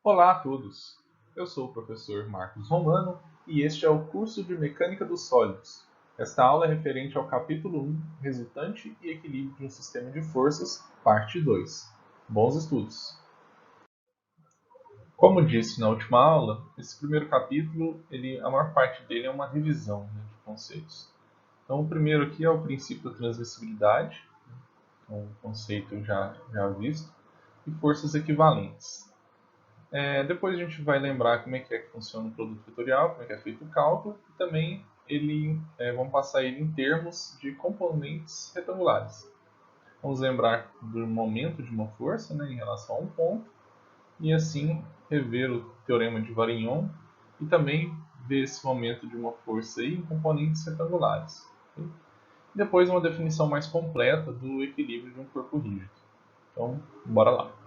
Olá a todos! Eu sou o professor Marcos Romano e este é o curso de Mecânica dos Sólidos. Esta aula é referente ao capítulo 1, Resultante e Equilíbrio de um Sistema de Forças, parte 2. Bons estudos! Como disse na última aula, esse primeiro capítulo, a maior parte dele é uma revisão, de conceitos. Então, o primeiro aqui é o princípio da transmissibilidade, um conceito já visto, e forças equivalentes. Depois a gente vai lembrar como é que funciona o produto vetorial, como é que é feito o cálculo, e também vamos passar ele em termos de componentes retangulares. Vamos lembrar do momento de uma força, em relação a um ponto, e assim rever o teorema de Varignon e também ver esse momento de uma força aí em componentes retangulares. Ok? E depois uma definição mais completa do equilíbrio de um corpo rígido. Então, bora lá.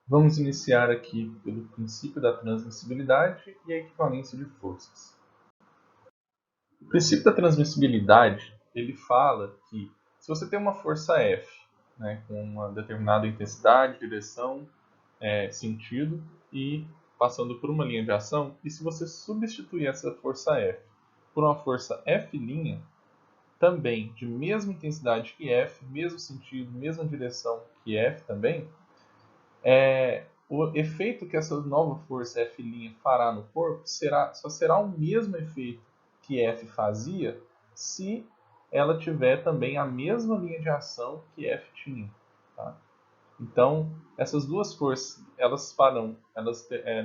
Vamos iniciar aqui pelo princípio da transmissibilidade e a equivalência de forças. O princípio da transmissibilidade, ele fala que se você tem uma força F, com uma determinada intensidade, direção, sentido e passando por uma linha de ação, e se você substituir essa força F por uma força F', também de mesma intensidade que F, mesmo sentido, mesma direção que F também, o efeito que essa nova força F' fará no corpo só será o mesmo efeito que F fazia se ela tiver também a mesma linha de ação que F tinha. Tá? Então, essas duas forças,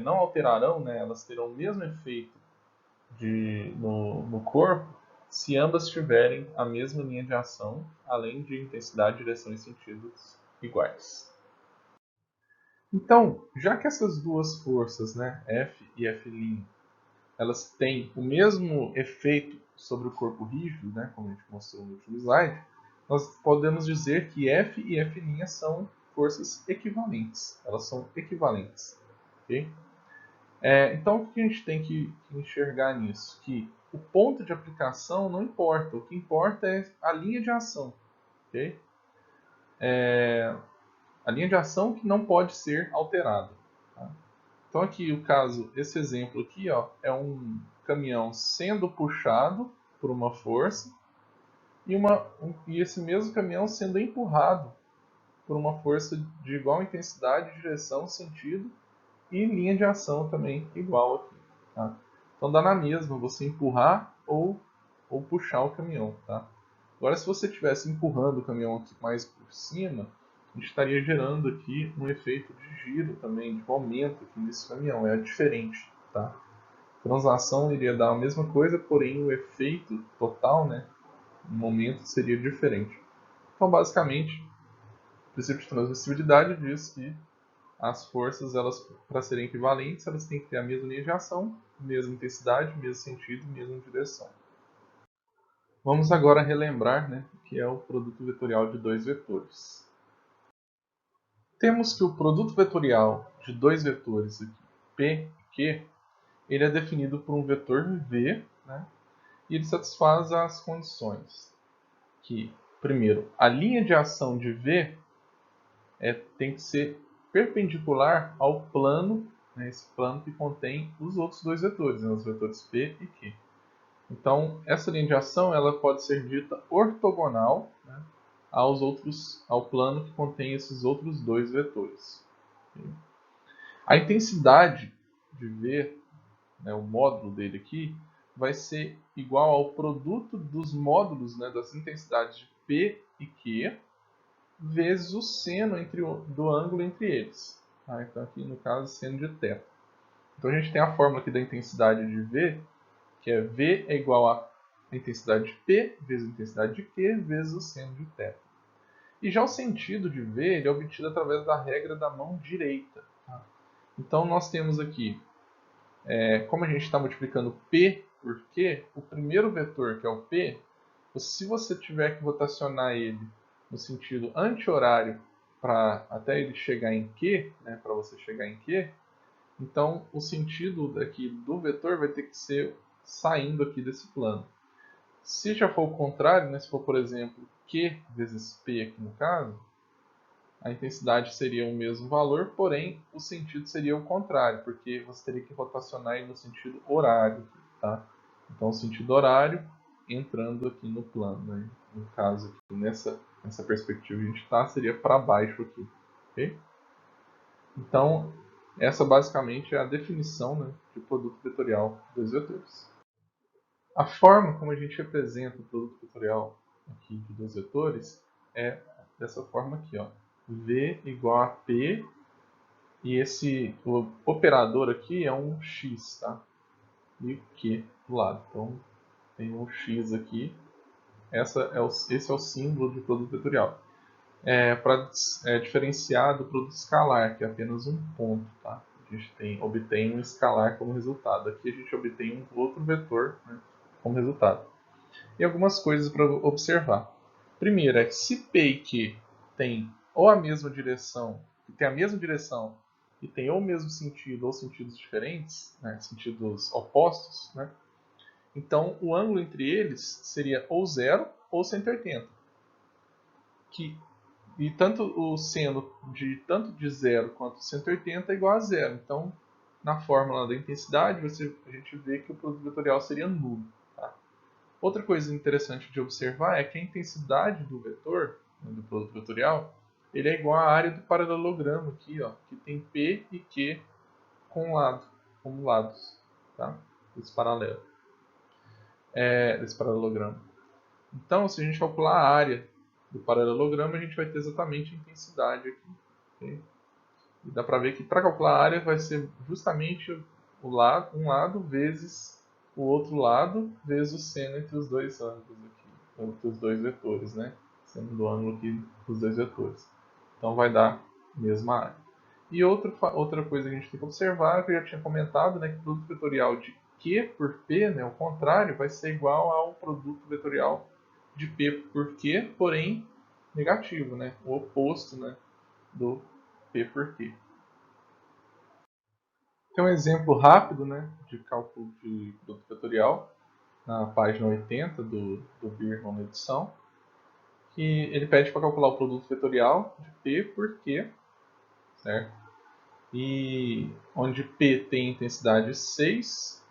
não alterarão, elas terão o mesmo efeito no corpo se ambas tiverem a mesma linha de ação, além de intensidade, direção e sentidos iguais. Então, já que essas duas forças, F e F', elas têm o mesmo efeito sobre o corpo rígido, como a gente mostrou no último slide, nós podemos dizer que F e F' são forças equivalentes. Elas são equivalentes. Okay? Então, o que a gente tem que enxergar nisso? Que o ponto de aplicação não importa. O que importa é a linha de ação. Okay? A linha de ação que não pode ser alterada. Tá? Então aqui esse exemplo aqui, é um caminhão sendo puxado por uma força e esse mesmo caminhão sendo empurrado por uma força de igual intensidade, direção, sentido e linha de ação também igual aqui. Tá? Então dá na mesma você empurrar ou puxar o caminhão. Tá? Agora se você estivesse empurrando o caminhão aqui mais por cima, a gente estaria gerando aqui um efeito de giro também, de momento aqui nesse caminhão. É diferente. Tá? A translação iria dar a mesma coisa, porém o efeito total, no momento, seria diferente. Então basicamente, o princípio de transmissibilidade diz que as forças, para serem equivalentes, elas têm que ter a mesma linha de ação, mesma intensidade, mesmo sentido, mesma direção. Vamos agora relembrar o que é o produto vetorial de dois vetores. Temos que o produto vetorial de dois vetores, aqui, P e Q, ele é definido por um vetor V, e ele satisfaz as condições que, primeiro, a linha de ação de V tem que ser perpendicular ao plano, esse plano que contém os outros dois vetores, os vetores P e Q. Então, essa linha de ação ela pode ser dita ortogonal ao plano que contém esses outros dois vetores. A intensidade de V, o módulo dele aqui, vai ser igual ao produto dos módulos das intensidades de P e Q vezes o seno do ângulo entre eles. Tá? Então aqui no caso seno de θ. Então a gente tem a fórmula aqui da intensidade de V, que é V é igual a intensidade de P vezes a intensidade de Q vezes o seno de θ. E já o sentido de V ele é obtido através da regra da mão direita. Tá? Então nós temos aqui, como a gente está multiplicando P por Q, o primeiro vetor, que é o P, se você tiver que rotacionar ele no sentido anti-horário até ele chegar em Q, para você chegar em Q, então o sentido daqui do vetor vai ter que ser saindo aqui desse plano. Se já for o contrário, se for, por exemplo, Q vezes P aqui no caso, a intensidade seria o mesmo valor, porém o sentido seria o contrário, porque você teria que rotacionar ele no sentido horário, tá? Então o sentido horário entrando aqui no plano, né? No caso aqui, nessa perspectiva que a gente está, seria para baixo aqui, ok? Então essa basicamente é a definição, né, de produto vetorial dos vetores. A forma como a gente representa o produto vetorial aqui de dois vetores é dessa forma aqui, ó. V igual a P, e o operador aqui é um X, tá? E o Q do lado. Então tem um X aqui. Esse é o símbolo de produto vetorial. Para diferenciar do produto escalar, que é apenas um ponto, tá? A gente obtém um escalar como resultado. Aqui a gente obtém um outro vetor, né, como resultado. E algumas coisas para observar. Primeiro é que se P e Q têm ou a mesma direção, e tem ou o mesmo sentido ou sentidos diferentes, né, sentidos opostos, né, então o ângulo entre eles seria ou 0 ou 180. E tanto o seno tanto de 0 quanto 180 é igual a zero. Então, na fórmula da intensidade, a gente vê que o produto vetorial seria nulo. Tá? Outra coisa interessante de observar é que a intensidade do vetor, né, do produto vetorial, ele é igual à área do paralelogramo aqui, ó, que tem P e Q como lados, tá? Desse paralelogramo. Então, se a gente calcular a área do paralelogramo, a gente vai ter exatamente a intensidade aqui. Okay? E dá para ver que para calcular a área vai ser justamente um lado vezes o outro lado vezes o seno entre os dois ângulos aqui, entre os dois vetores, né? Seno do ângulo aqui dos dois vetores. Então vai dar a mesma área. E outra coisa que a gente tem que observar, que eu já tinha comentado, né, que o produto vetorial de Q por P, né, o contrário, vai ser igual ao produto vetorial de P por Q, porém negativo, né, o oposto, né, do P por Q. Tem um exemplo rápido, né, de cálculo de produto vetorial na página 80 do Birman na edição, que ele pede para calcular o produto vetorial de P por Q, certo? E onde P tem intensidade 6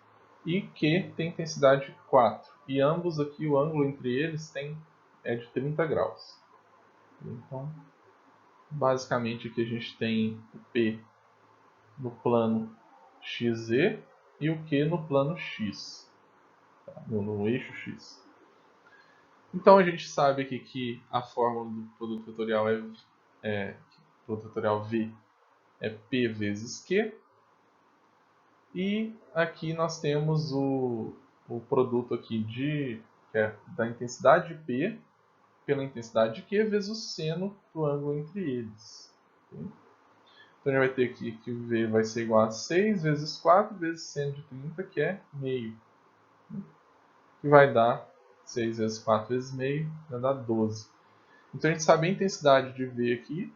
e Q tem intensidade 4. E ambos aqui, o ângulo entre eles é de 30 graus. Então, basicamente aqui a gente tem o P no plano XZ e o Q no plano X, tá? no eixo X. Então a gente sabe aqui que a fórmula do produto vetorial produto vetorial V é P vezes Q. E aqui nós temos o produto aqui que é da intensidade de P pela intensidade de Q vezes o seno do ângulo entre eles. Okay? Então a gente vai ter aqui que V vai ser igual a 6 vezes 4 vezes seno de 30, que é meio. Que vai dar 6 vezes 4 vezes meio, vai dar 12. Então a gente sabe a intensidade de V aqui,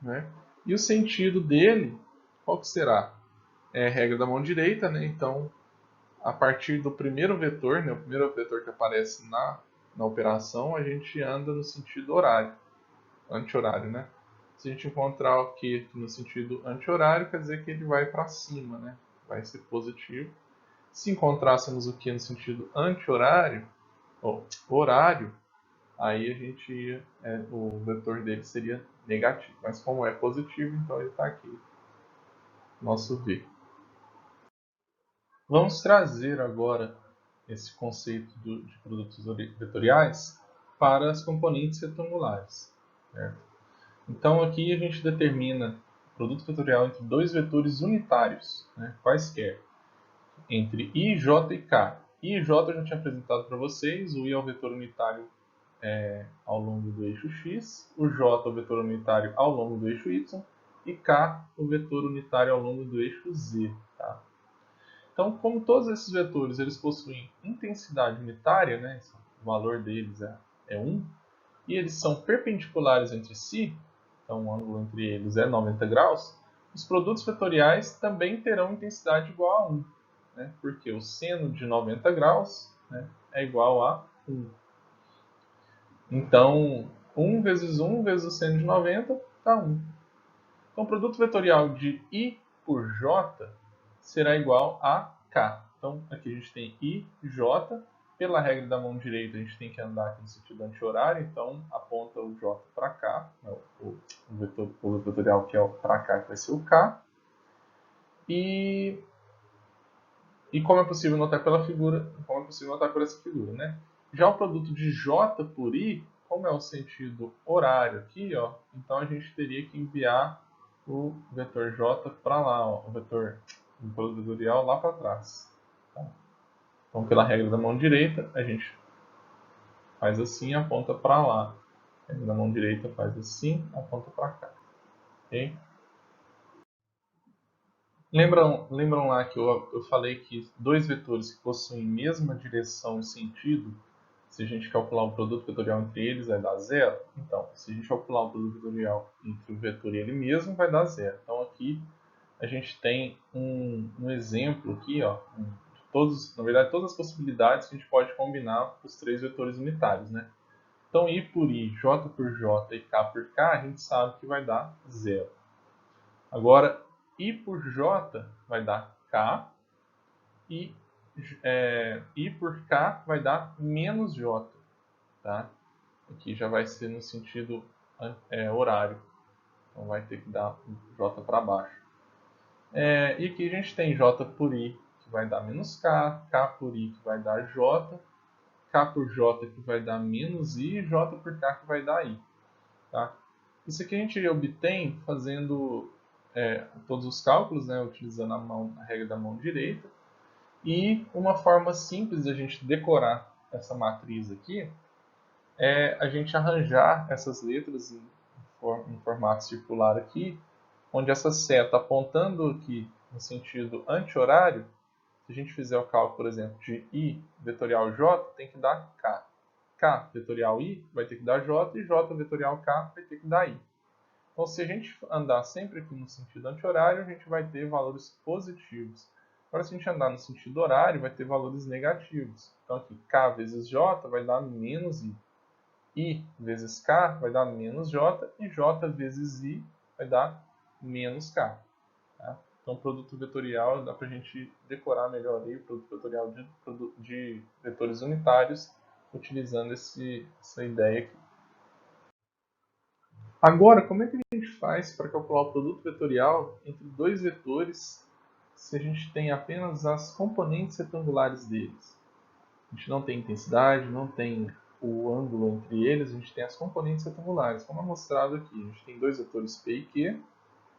né? E o sentido dele, qual que será? É a regra da mão direita, né? Então, a partir do primeiro vetor, né? O primeiro vetor que aparece na operação, a gente anda no sentido horário, anti-horário, né? Se a gente encontrar o Q no sentido anti-horário, quer dizer que ele vai para cima, né? Vai ser positivo. Se encontrássemos o Q no sentido anti-horário, ou horário, aí a gente o vetor dele seria negativo. Mas como é positivo, então ele está aqui, nosso V. Vamos trazer agora esse conceito de produtos vetoriais para as componentes retangulares. Certo? Então aqui a gente determina produto vetorial entre dois vetores unitários, né, quaisquer, entre I, J e K. I e J eu já tinha apresentado para vocês, o I é o vetor unitário ao longo do eixo X, o J é o vetor unitário ao longo do eixo Y, e K o vetor unitário ao longo do eixo Z. Tá? Então, como todos esses vetores eles possuem intensidade unitária, né, o valor deles é 1, e eles são perpendiculares entre si, então o ângulo entre eles é 90 graus, os produtos vetoriais também terão intensidade igual a 1, né, porque o seno de 90 graus, né, é igual a 1. Então, 1 vezes 1 vezes o seno de 90 dá 1. Então, o produto vetorial de I por J será igual a K. Então, aqui a gente tem I, J. Pela regra da mão direita, a gente tem que andar aqui no sentido anti-horário, então aponta o J para cá, o vetorial que é para cá, que vai ser o K. E como é possível notar pela figura, como é possível notar por essa figura, né? Já o produto de J por I, como é o sentido horário aqui, ó, então a gente teria que enviar o vetor J para lá, ó, o produto vetorial lá para trás. Tá? Então, pela regra da mão direita, a gente faz assim e aponta para lá. A regra da mão direita faz assim, aponta para cá. Okay? Lembram lá que eu falei que dois vetores que possuem mesma direção e sentido, se a gente calcular o produto vetorial entre eles, vai dar zero? Então, se a gente calcular o produto vetorial entre o vetor e ele mesmo, vai dar zero. Então, aqui a gente tem um exemplo aqui, ó, na verdade, todas as possibilidades que a gente pode combinar os três vetores unitários, né? Então, I por I, J por J e K por K, a gente sabe que vai dar zero. Agora, I por J vai dar K e I por K vai dar menos J. Tá? Aqui já vai ser no sentido horário. Então vai ter que dar J para baixo. E aqui a gente tem J por I, que vai dar menos K, K por I, que vai dar J, K por J, que vai dar menos I, e J por K, que vai dar I. Tá? Isso aqui a gente obtém fazendo todos os cálculos, né, utilizando a regra da mão direita. E uma forma simples de a gente decorar essa matriz aqui é a gente arranjar essas letras em formato circular aqui, onde essa seta apontando aqui no sentido anti-horário, se a gente fizer o cálculo, por exemplo, de I vetorial J, tem que dar K. K vetorial I vai ter que dar J e J vetorial K vai ter que dar I. Então, se a gente andar sempre aqui no sentido anti-horário, a gente vai ter valores positivos. Agora, se a gente andar no sentido horário, vai ter valores negativos. Então, aqui, K vezes J vai dar menos I. I vezes K vai dar menos J. E J vezes I vai dar menos K. Tá? Então, produto vetorial, dá para a gente decorar melhor aí o produto vetorial de vetores unitários, utilizando essa ideia aqui. Agora, como é que a gente faz para calcular o produto vetorial entre dois vetores se a gente tem apenas as componentes retangulares deles? A gente não tem intensidade, não tem o ângulo entre eles, a gente tem as componentes retangulares, como é mostrado aqui. A gente tem dois vetores P e Q,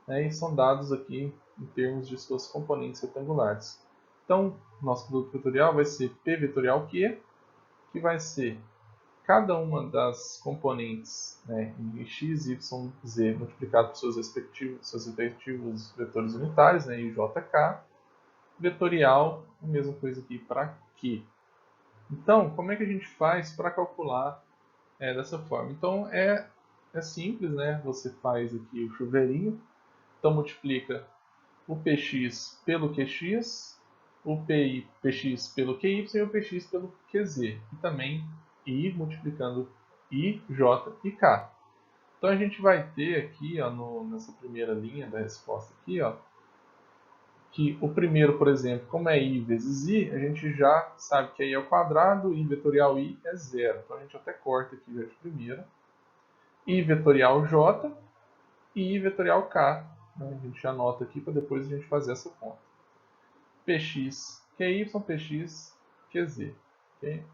né, e são dados aqui em termos de suas componentes retangulares. Então, nosso produto vetorial vai ser P vetorial Q, que vai ser cada uma das componentes, né, em x, y, z multiplicado por seus respectivos vetores unitários, né, i, j, k, vetorial, a mesma coisa aqui para q. Então, como é que a gente faz para calcular dessa forma? Então, é simples, né? Você faz aqui o chuveirinho, então multiplica o px pelo qx, o px pelo qy e o px pelo qz. E também i multiplicando i, j e k. Então a gente vai ter aqui, ó, nessa primeira linha da resposta aqui, ó, que o primeiro, por exemplo, como é i vezes i, a gente já sabe que i é o quadrado, i vetorial i é zero. Então a gente até corta aqui já de primeira. I vetorial j e i vetorial k. Né? A gente já anota aqui para depois a gente fazer essa conta. Px, Qy, Px, Qz. Okay?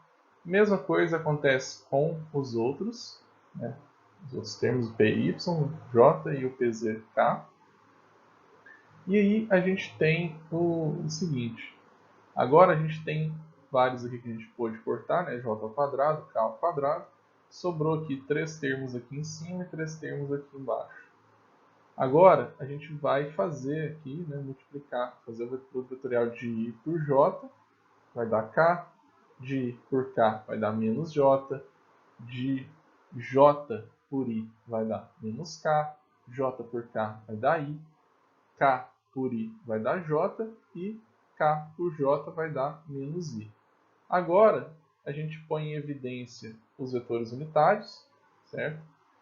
Mesma coisa acontece com os outros, né? Os outros termos, o Py, J e o Pzk. E aí a gente tem o seguinte, agora a gente tem vários aqui que a gente pôde cortar, né? J ao quadrado, K ao quadrado. Sobrou aqui três termos aqui em cima e três termos aqui embaixo. Agora a gente vai fazer aqui, né, multiplicar, fazer o produto vetorial de I por J, vai dar K, de I por K vai dar menos J, de J por I vai dar menos K, J por K vai dar I, K por I vai dar J e K por J vai dar menos I. Agora a gente põe em evidência os vetores unitários, certo?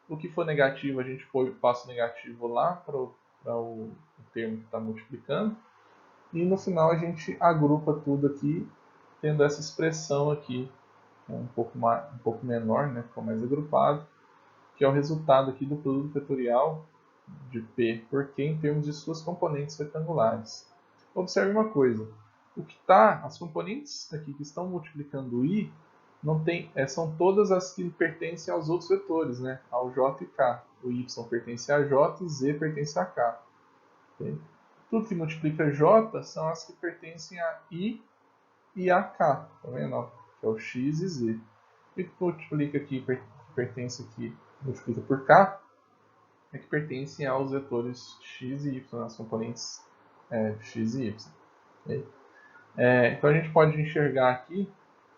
O que for negativo, a gente passa o negativo lá para o termo que está multiplicando. E no final a gente agrupa tudo aqui, tendo essa expressão aqui, um pouco menor, né, ficou mais agrupado, que é o resultado aqui do produto vetorial de P por Q em termos de suas componentes retangulares. Observe uma coisa, as componentes aqui que estão multiplicando o I não tem, são todas as que pertencem aos outros vetores, né, ao J e K. O Y pertence a J e Z pertence a K. Okay? Tudo que multiplica J são as que pertencem a I e a K, tá vendo? Que é o X e Z. E o que multiplica aqui, pertence aqui, multiplica por K, é que pertencem aos vetores X e Y, as componentes X e Y. Okay? Então a gente pode enxergar aqui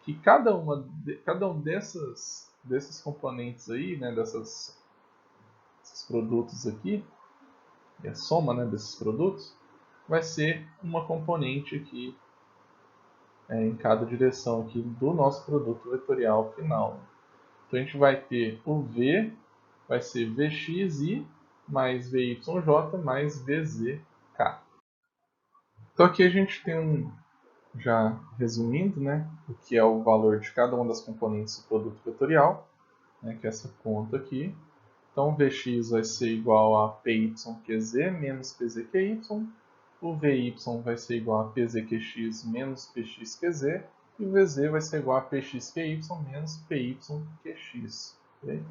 que cada um desses componentes aí, né, desses produtos aqui, e a soma, né, desses produtos, vai ser uma componente aqui em cada direção aqui do nosso produto vetorial final. Então a gente vai ter o V, vai ser Vxi mais Vyj mais Vzk. Então aqui a gente tem já resumindo, né, o que é o valor de cada uma das componentes do produto vetorial, né, que é essa conta aqui. Então Vx vai ser igual a Pyqz menos Pzqy, o Vy vai ser igual a Pzqx menos Pxqz, e o Vz vai ser igual a Pxqy menos Pyqx. Okay?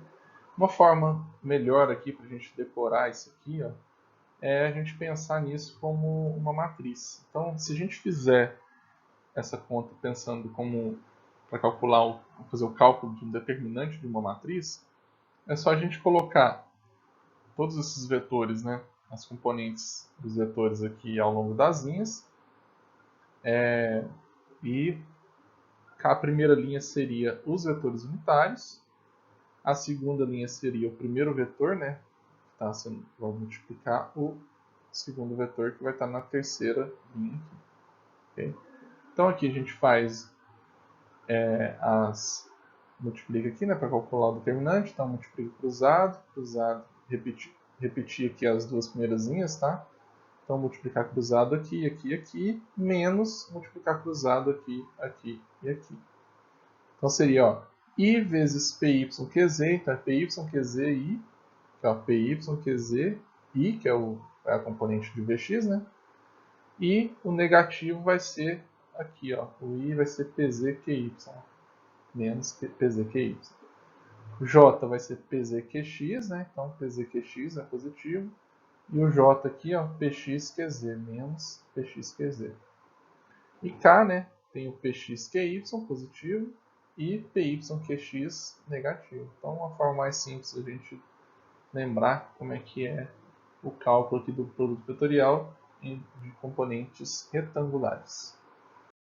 Uma forma melhor aqui para a gente decorar isso aqui, ó, é a gente pensar nisso como uma matriz. Então, se a gente fizer essa conta pensando como para calcular, fazer o cálculo de um determinante de uma matriz, é só a gente colocar todos esses vetores, né, as componentes dos vetores aqui ao longo das linhas, e a primeira linha seria os vetores unitários, a segunda linha seria o primeiro vetor, né, que tá sendo, vai multiplicar o segundo vetor que vai estar na terceira linha aqui. Okay? Então aqui a gente faz multiplica aqui, né, para calcular o determinante, então multiplica cruzado, repetir aqui as duas primeiras linhas, tá? Então multiplicar cruzado aqui, aqui, aqui, menos multiplicar cruzado aqui, aqui e aqui. Então seria, ó, I vezes PYQZ, então é PYQZI, que é o PYQZI, que é a componente de Vx, né? E o negativo vai ser aqui, ó, o I vai ser PZQY, menos PZQY. O J vai ser PZQX, né? Então PZQX é positivo. E o J aqui, ó, PXQZ, menos PXQZ. E K, né? Tem o PXQY positivo e PYQX negativo. Então, uma forma mais simples de a gente lembrar como é que é o cálculo aqui do produto vetorial de componentes retangulares.